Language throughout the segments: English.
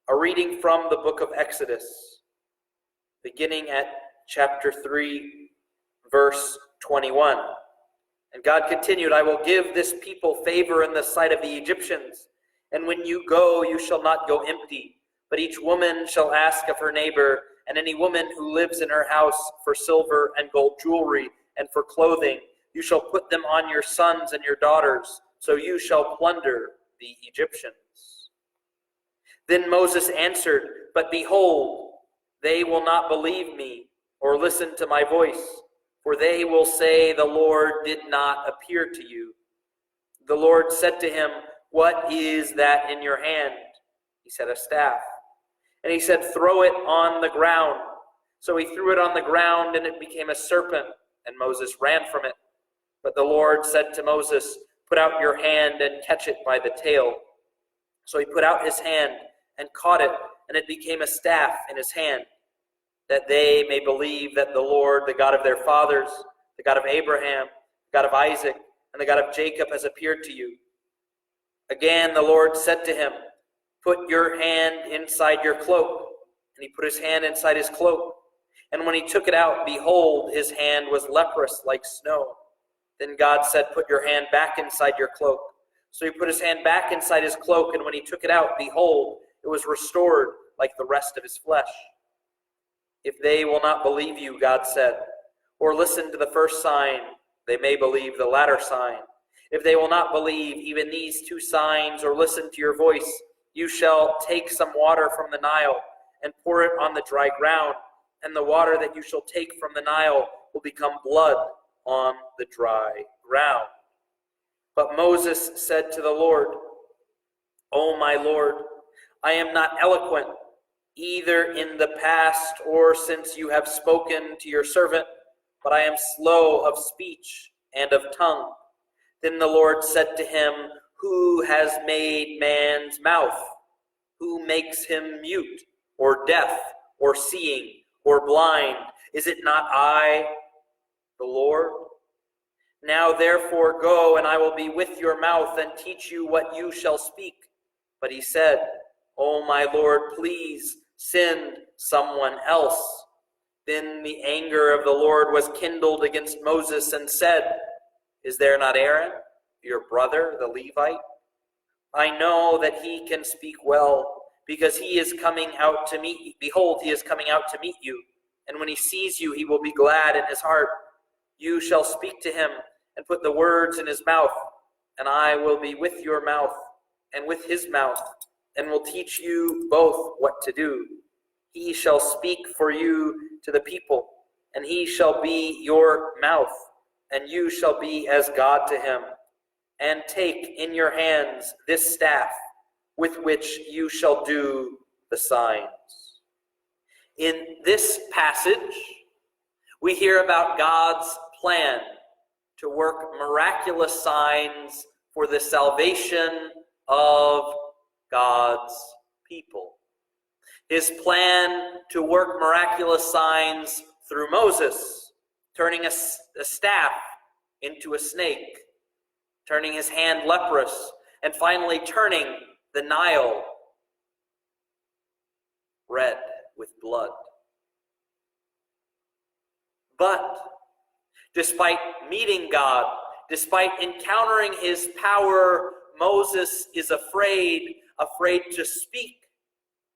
A reading from the book of Exodus, beginning at chapter 3, verse 21. And God continued, I will give this people favor in the sight of the Egyptians, and when you go, you shall not go empty, but each woman shall ask of her neighbor, and any woman who lives in her house for silver and gold jewelry and for clothing, you shall put them on your sons and your daughters, so you shall plunder the Egyptians. Then Moses answered, but behold, they will not believe me or listen to my voice, for they will say, the Lord did not appear to you. The Lord said to him, what is that in your hand? He said, a staff. And he said, throw it on the ground. So he threw it on the ground, and it became a serpent, and Moses ran from it. But the Lord said to Moses, put out your hand and catch it by the tail. So he put out his hand and caught it, and it became a staff in his hand, that they may believe that the Lord, the God of their fathers, the God of Abraham, the God of Isaac, and the God of Jacob has appeared to you. Again, the Lord said to him, put your hand inside your cloak. And he put his hand inside his cloak. And when he took it out, behold, his hand was leprous like snow. Then God said, put your hand back inside your cloak. So he put his hand back inside his cloak, and when he took it out, behold, it was restored like the rest of his flesh. If they will not believe you, God said, or listen to the first sign, they may believe the latter sign. If they will not believe even these two signs or listen to your voice, you shall take some water from the Nile and pour it on the dry ground, and the water that you shall take from the Nile will become blood on the dry ground. But Moses said to the Lord, O my Lord, I am not eloquent, either in the past or since you have spoken to your servant, but I am slow of speech and of tongue. Then the Lord said to him, who has made man's mouth? Who makes him mute, or deaf, or seeing, or blind? Is it not I, the Lord? Now therefore go, and I will be with your mouth and teach you what you shall speak. But he said, O my Lord, please send someone else. Then the anger of the Lord was kindled against Moses and said, is there not Aaron, your brother, the Levite? I know that he can speak well, because he is coming out to meet you. Behold, he is coming out to meet you. And when he sees you, he will be glad in his heart. You shall speak to him and put the words in his mouth, and I will be with your mouth and with his mouth, and will teach you both what to do. He shall speak for you to the people, and he shall be your mouth, and you shall be as God to him. And take in your hands this staff, with which you shall do the signs. In this passage, we hear about God's plan to work miraculous signs for the salvation of God's people. His plan to work miraculous signs through Moses, turning a staff into a snake, turning his hand leprous, and finally turning the Nile red with blood. But despite meeting God, despite encountering his power, Moses is afraid to speak.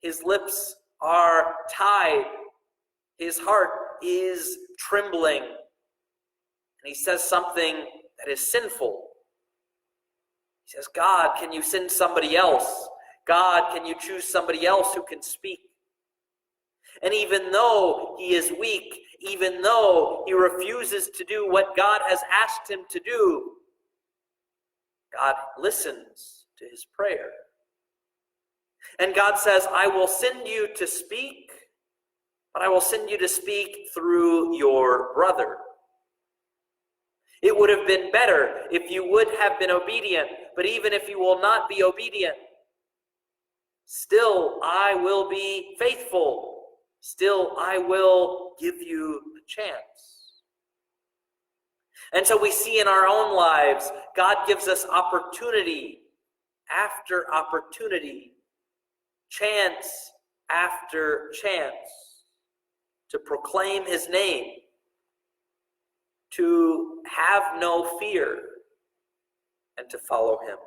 His lips are tied. His heart is trembling. And he says something that is sinful. He says, God, can you send somebody else? God, can you choose somebody else who can speak? And even though he is weak, even though he refuses to do what God has asked him to do, God listens to his prayer. And God says, I will send you to speak, but I will send you to speak through your brother. It would have been better if you would have been obedient, but even if you will not be obedient, still I will be faithful. Still I will give you a chance. And so we see in our own lives, God gives us opportunity after opportunity, chance after chance to proclaim his name, to have no fear, and to follow him.